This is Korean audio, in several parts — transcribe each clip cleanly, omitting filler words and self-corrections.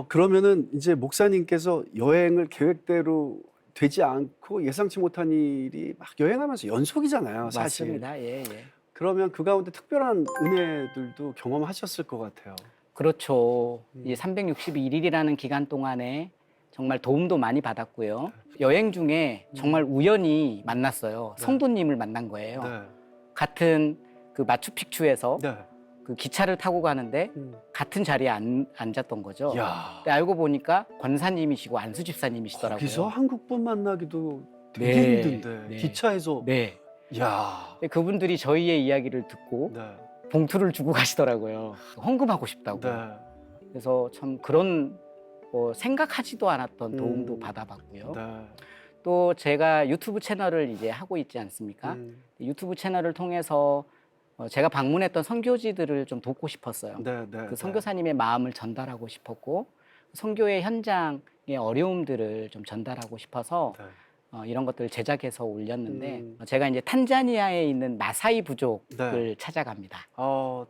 그러면은 이제 목사님께서 여행을 계획대로 되지 않고 예상치 못한 일이 막 여행하면서 연속이잖아요, 사실은. 맞습니다. 예, 예. 그러면 그 가운데 특별한 은혜들도 경험하셨을 것 같아요. 그렇죠. 이 361일이라는 기간 동안에 정말 도움도 많이 받았고요. 여행 중에 정말 우연히 만났어요. 네. 성도님을 만난 거예요. 네. 같은 그 마추픽추에서 네. 그 기차를 타고 가는데 같은 자리에 앉았던 거죠. 야. 근데 알고 보니까 권사님이시고 안수 집사님이시더라고요. 거기서 한국분 만나기도 되게 네, 힘든데 네. 기차에서 네. 야. 근데 그분들이 저희의 이야기를 듣고 네. 봉투를 주고 가시더라고요. 헌금하고 싶다고. 네. 그래서 참 그런 생각하지도 않았던 음. 도움도 받아봤고요. 네. 또 제가 유튜브 채널을 이제 하고 있지 않습니까? 유튜브 채널을 통해서 제가 방문했던 선교지들을 좀 돕고 싶었어요. 네, 네. 그 선교사님의 마음을 전달하고 싶었고 선교의 현장의 어려움들을 좀 전달하고 싶어서 네. 이런 것들을 제작해서 올렸는데 제가 이제 탄자니아에 있는 마사이 부족을 찾아갑니다.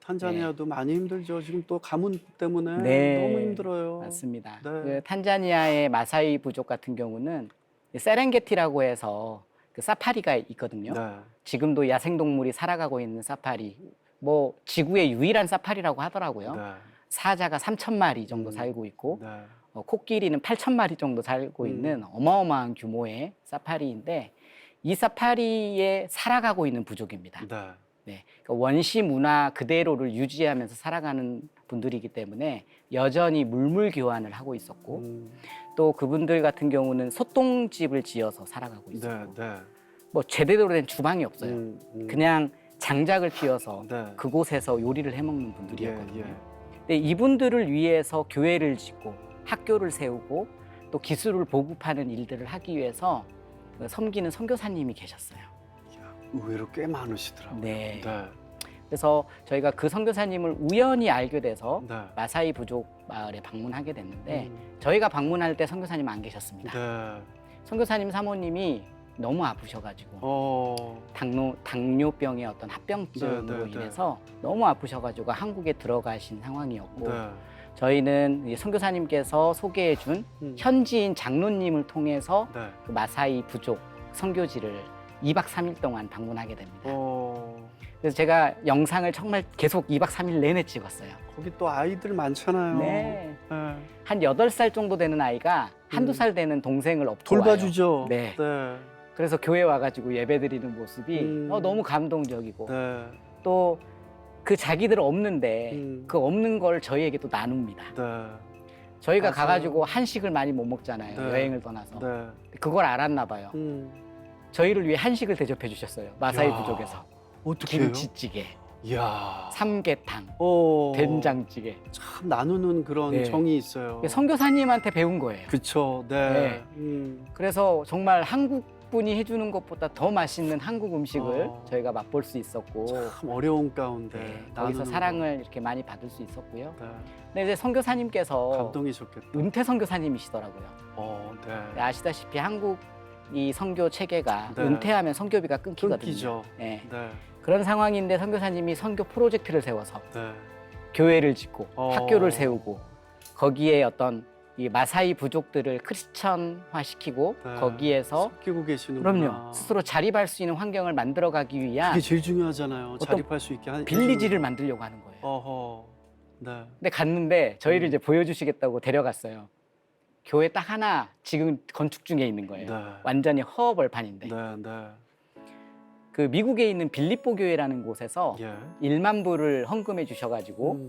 탄자니아도 많이 힘들죠. 지금 또 가뭄 때문에 네, 너무 힘들어요. 맞습니다. 네. 그 탄자니아의 마사이 부족 같은 경우는 세렝게티라고 해서 그 사파리가 있거든요. 네. 지금도 야생동물이 살아가고 있는 사파리, 뭐 지구의 유일한 사파리라고 하더라고요. 네. 사자가 3,000마리 정도 살고 있고 네. 코끼리는 8,000마리 정도 살고 있는 어마어마한 규모의 사파리인데 이 사파리에 살아가고 있는 부족입니다. 네. 네, 그러니까 원시 문화 그대로를 유지하면서 살아가는 분들이기 때문에 여전히 물물 교환을 하고 있었고 또 그분들 같은 경우는 소똥집을 지어서 살아가고 네. 있었고 네. 뭐 제대로 된 주방이 없어요. 그냥 장작을 피워서 네. 그곳에서 요리를 해먹는 분들이었거든요. 예, 예. 근데 이분들을 위해서 교회를 짓고 학교를 세우고 또 기술을 보급하는 일들을 하기 위해서 섬기는 선교사님이 계셨어요. 의외로 꽤 많으시더라고요. 네. 네. 그래서 저희가 그 선교사님을 우연히 알게 돼서 네. 마사이 부족 마을에 방문하게 됐는데 저희가 방문할 때 선교사님 안 계셨습니다. 네. 선교사님 사모님이 너무 아프셔가지고 당뇨병의 어떤 합병증으로 네. 인해서 너무 아프셔가지고 한국에 들어가신 상황이었고 네. 저희는 이 선교사님께서 소개해준 현지인 장로님을 통해서 네. 그 마사이 부족 선교지를 2박 3일 동안 방문하게 됩니다. 그래서 제가 영상을 정말 계속 2박 3일 내내 찍었어요. 거기 또 아이들 많잖아요. 네. 네. 한 8살 정도 되는 아이가 한두 살 되는 동생을 업고 와요. 돌봐주죠. 네. 네. 그래서 교회 와가지고 예배드리는 모습이 너무 감동적이고 네. 또 그 자기들 없는데 그 없는 걸 저희에게 또 나눕니다. 네. 저희가 맞아요. 가가지고 한식을 많이 못 먹잖아요. 네. 여행을 떠나서. 네. 그걸 알았나 봐요. 저희를 위해 한식을 대접해 주셨어요. 마사이 야. 부족에서. 어떻게 해요? 김치찌개, 이야. 삼계탕, 된장찌개. 참 나누는 그런 네. 정이 있어요. 선교사님한테 배운 거예요. 그쵸. 네. 그래서 정말 한국 분이 해주는 것보다 더 맛있는 한국 음식을 저희가 맛볼 수 있었고 참 어려운 가운데 거기서 나누는 사랑을 이렇게 많이 받을 수 있었고요. 네. 근데 이제 선교사님께서 감동이셨겠다. 은퇴 선교사님이시더라고요. 네. 아시다시피 한국 이 선교 체계가 네. 은퇴하면 선교비가 끊기거든요. 끊기죠. 네. 네. 그런 상황인데 선교사님이 선교 프로젝트를 세워서 네. 교회를 짓고 학교를 세우고 거기에 어떤 이 마사이 부족들을 크리스천화시키고 네. 거기에서 끼고 계시는구나. 그럼요 스스로 자립할 수 있는 환경을 만들어가기 위한 그게 제일 중요하잖아요. 어떤 자립할 수 있게 빌리지를 만들려고 하는 거예요. 어허. 네. 근데 갔는데 저희를 이제 보여주시겠다고 데려갔어요. 교회 딱 하나 지금 건축 중에 있는 거예요. 네. 완전히 허벌판인데 네. 네. 그 미국에 있는 빌립보 교회라는 곳에서 예. 1만 불을 헌금해 주셔가지고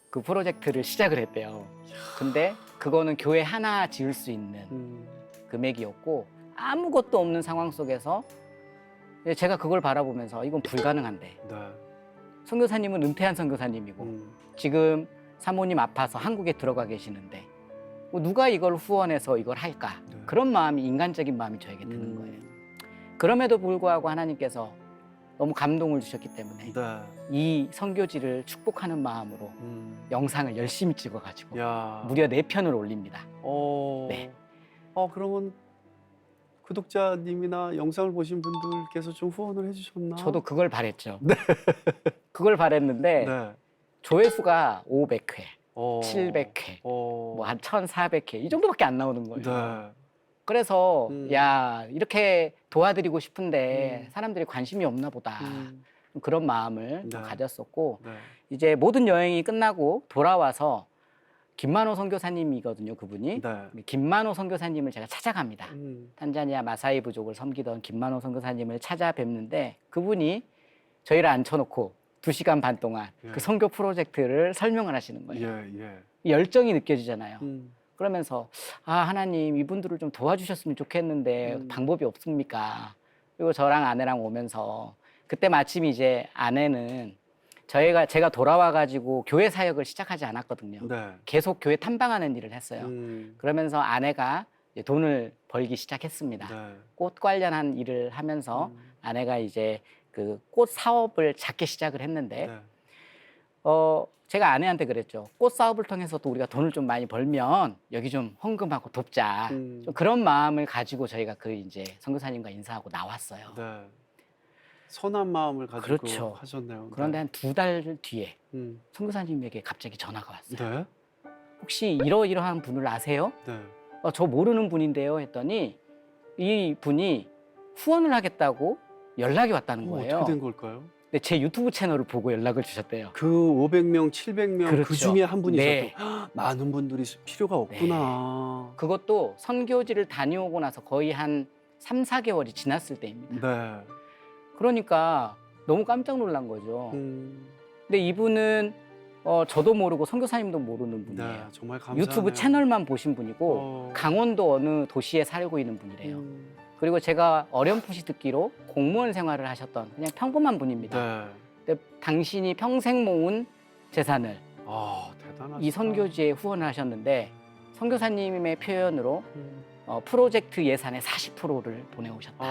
그 프로젝트를 시작을 했대요. 근데 그거는 교회 하나 지을 수 있는 금액이었고 아무것도 없는 상황 속에서 제가 그걸 바라보면서 이건 불가능한데 네. 선교사님은 은퇴한 선교사님이고 지금 사모님 아파서 한국에 들어가 계시는데 뭐 누가 이걸 후원해서 이걸 할까? 네. 그런 마음이 인간적인 마음이 저에게 드는 거예요. 그럼에도 불구하고 하나님께서 너무 감동을 주셨기 때문에 네. 이 선교지를 축복하는 마음으로 영상을 열심히 찍어가지고 야. 무려 4편을 올립니다. 네. 그러면 구독자님이나 영상을 보신 분들께서 좀 후원을 해주셨나? 저도 그걸 바랬죠. 그걸 바랬는데 네. 조회수가 500회, 700회, 뭐 뭐 한 1,400회 이 정도밖에 안 나오는 거예요. 네. 그래서 야 이렇게 도와드리고 싶은데 음. 사람들이 관심이 없나 보다. 음. 그런 마음을 네. 가졌었고 네. 이제 모든 여행이 끝나고 돌아와서 김만호 선교사님이거든요, 그분이. 네. 김만호 선교사님을 제가 찾아갑니다. 음. 탄자니아 마사이 부족을 섬기던 김만호 선교사님을 찾아뵙는데 그분이 저희를 앉혀놓고 2시간 반 동안 예. 그 선교 프로젝트를 설명을 하시는 거예요. 예, 예. 열정이 느껴지잖아요. 음. 그러면서 아 하나님 이분들을 좀 도와주셨으면 좋겠는데 방법이 없습니까? 그리고 저랑 아내랑 오면서 그때 마침 이제 아내는 제가 돌아와가지고 교회 사역을 시작하지 않았거든요. 네. 계속 교회 탐방하는 일을 했어요. 그러면서 아내가 이제 돈을 벌기 시작했습니다. 네. 꽃 관련한 일을 하면서 아내가 이제 그 꽃 사업을 작게 시작을 했는데 네. 제가 아내한테 그랬죠. 꽃 사업을 통해서도 우리가 돈을 좀 많이 벌면 여기 좀 헌금하고 돕자. 좀 그런 마음을 가지고 저희가 그 이제 선교사님과 인사하고 나왔어요. 네. 선한 마음을 가지고 그렇죠. 하셨네요. 그런데 한 2달 뒤에 음. 선교사님에게 갑자기 전화가 왔어요. 네. 혹시 이러이러한 분을 아세요? 네. 저 모르는 분인데요 했더니 이 분이 후원을 하겠다고 연락이 왔다는 거예요. 어떻게 된 걸까요? 근데 제 유튜브 채널을 보고 연락을 주셨대요. 그 500명, 700명 그렇죠. 그 중에 한 분이셔도 네. 많은 분들이 필요가 없구나. 그것도 선교지를 다녀오고 나서 거의 한 3, 4개월이 지났을 때입니다. 네. 그러니까 너무 깜짝 놀란 거죠. 음. 근데 이분은 저도 모르고 선교사님도 모르는 네, 분이에요. 정말 감사해요. 유튜브 채널만 보신 분이고 강원도 어느 도시에 살고 있는 분이래요. 그리고 제가 어렴풋이 듣기로 공무원 생활을 하셨던 그냥 평범한 분입니다. 네. 근데 당신이 평생 모은 재산을 대단하시다. 이 선교지에 후원을 하셨는데 선교사님의 표현으로 프로젝트 예산의 40%를 보내오셨다.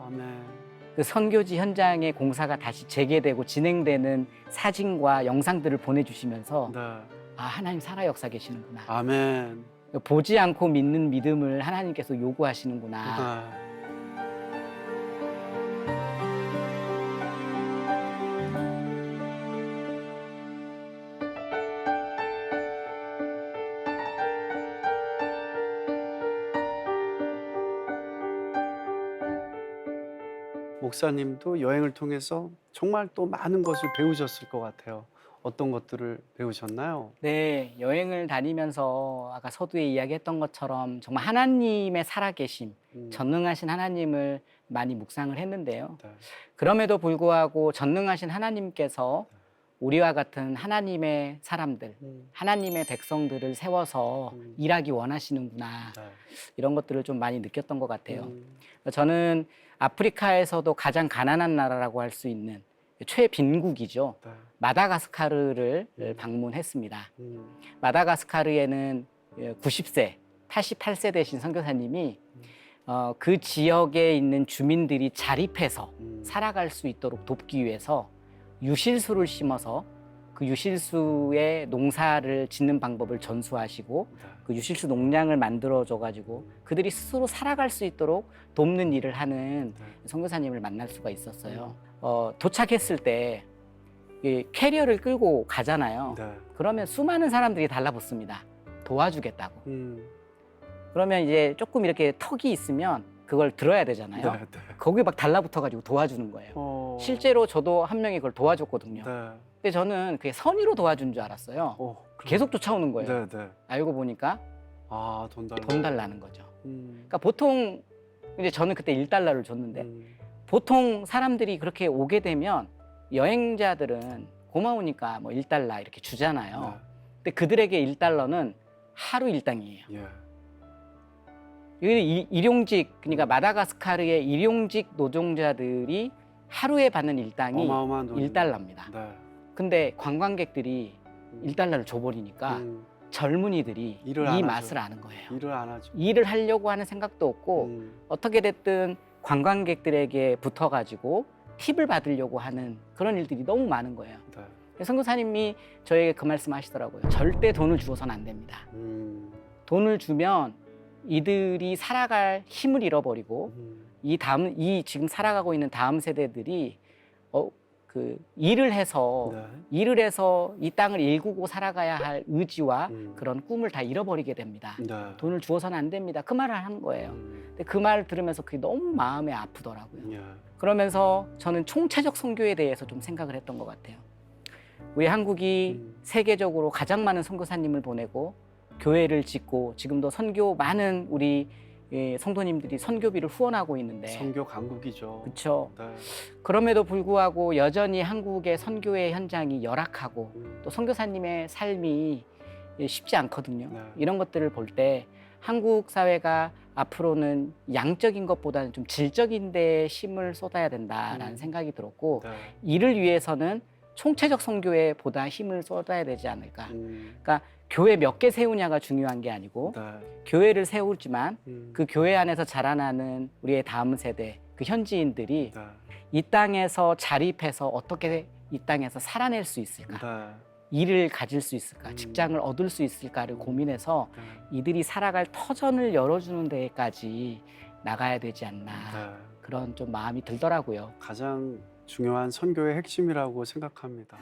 아멘. 그 선교지 현장의 공사가 다시 재개되고 진행되는 사진과 영상들을 보내주시면서 네. 하나님 살아 역사 계시는구나. 아멘. 보지 않고 믿는 믿음을 하나님께서 요구하시는구나. 네. 목사님도 여행을 통해서 정말 또 많은 것을 배우셨을 것 같아요. 어떤 것들을 배우셨나요? 네, 여행을 다니면서 아까 서두에 이야기했던 것처럼 정말 하나님의 살아계심, 전능하신 하나님을 많이 묵상을 했는데요. 네. 그럼에도 불구하고 전능하신 하나님께서 우리와 같은 하나님의 사람들, 하나님의 백성들을 세워서 일하기 원하시는구나. 네. 이런 것들을 좀 많이 느꼈던 것 같아요. 저는 아프리카에서도 가장 가난한 나라라고 할 수 있는 최빈국이죠. 네. 마다가스카르를 방문했습니다. 마다가스카르에는 90세, 88세 되신 선교사님이 그 지역에 있는 주민들이 자립해서 살아갈 수 있도록 돕기 위해서 유실수를 심어서 그 유실수의 농사를 짓는 방법을 전수하시고 그 유실수 농장을 만들어줘 가지고 그들이 스스로 살아갈 수 있도록 돕는 일을 하는 선교사님을 만날 수가 있었어요. 도착했을 때 이 캐리어를 끌고 가잖아요. 네. 그러면 수많은 사람들이 달라붙습니다. 도와주겠다고. 그러면 이제 조금 이렇게 턱이 있으면 그걸 들어야 되잖아요. 네, 네. 거기 막 달라붙어가지고 도와주는 거예요. 실제로 저도 한 명이 그걸 도와줬거든요. 네. 근데 저는 그게 선의로 도와준 줄 알았어요. 계속 쫓아오는 거예요. 네, 네. 알고 보니까 돈 달라는 거죠. 그러니까 보통 이제 저는 그때 1달러를 줬는데 보통 사람들이 그렇게 오게 되면 여행자들은 고마우니까 뭐 1달러 이렇게 주잖아요. 네. 근데 그들에게 1달러는 하루 일당이에요. 예. 일용직, 그러니까 마다가스카르의 일용직 노동자들이 하루에 받는 일당이 어마어마한 돈이네요. 1달러입니다. 네. 근데 관광객들이 1달러를 줘버리니까 젊은이들이 일을 안 이 하죠. 맛을 아는 거예요. 일을 안 하죠. 일을 하려고 하는 생각도 없고 어떻게 됐든 관광객들에게 붙어가지고 팁을 받으려고 하는 그런 일들이 너무 많은 거예요. 네. 선교사님이 저에게 그 말씀 하시더라고요. 절대 돈을 주어서는 안 됩니다. 돈을 주면 이들이 살아갈 힘을 잃어버리고 이 지금 살아가고 있는 다음 세대들이 그 일을 해서 이 땅을 일구고 살아가야 할 의지와 그런 꿈을 다 잃어버리게 됩니다. 네. 돈을 주어서는 안 됩니다. 그 말을 하는 거예요. 근데 그 말을 들으면서 그게 너무 마음에 아프더라고요. 예. 그러면서 저는 총체적 선교에 대해서 좀 생각을 했던 것 같아요. 우리 한국이 세계적으로 가장 많은 선교사님을 보내고 교회를 짓고 지금도 선교 많은 우리 성도님들이 선교비를 후원하고 있는데 선교 강국이죠. 그렇죠. 네. 그럼에도 불구하고 여전히 한국의 선교의 현장이 열악하고 또 선교사님의 삶이 쉽지 않거든요. 네. 이런 것들을 볼 때 한국 사회가 앞으로는 양적인 것보다는 좀 질적인 데에 힘을 쏟아야 된다라는 생각이 들었고 네. 이를 위해서는 총체적 선교에 보다 힘을 쏟아야 되지 않을까. 음. 그러니까 교회 몇 개 세우냐가 중요한 게 아니고 네. 교회를 세우지만 음. 그 교회 안에서 자라나는 우리의 다음 세대, 그 현지인들이 네. 이 땅에서 자립해서 어떻게 이 땅에서 살아낼 수 있을까? 네. 일을 가질 수 있을까? 직장을 얻을 수 있을까를 고민해서 네. 이들이 살아갈 터전을 열어주는 데까지 나가야 되지 않나. 네. 그런 좀 마음이 들더라고요. 가장 중요한 선교의 핵심이라고 생각합니다.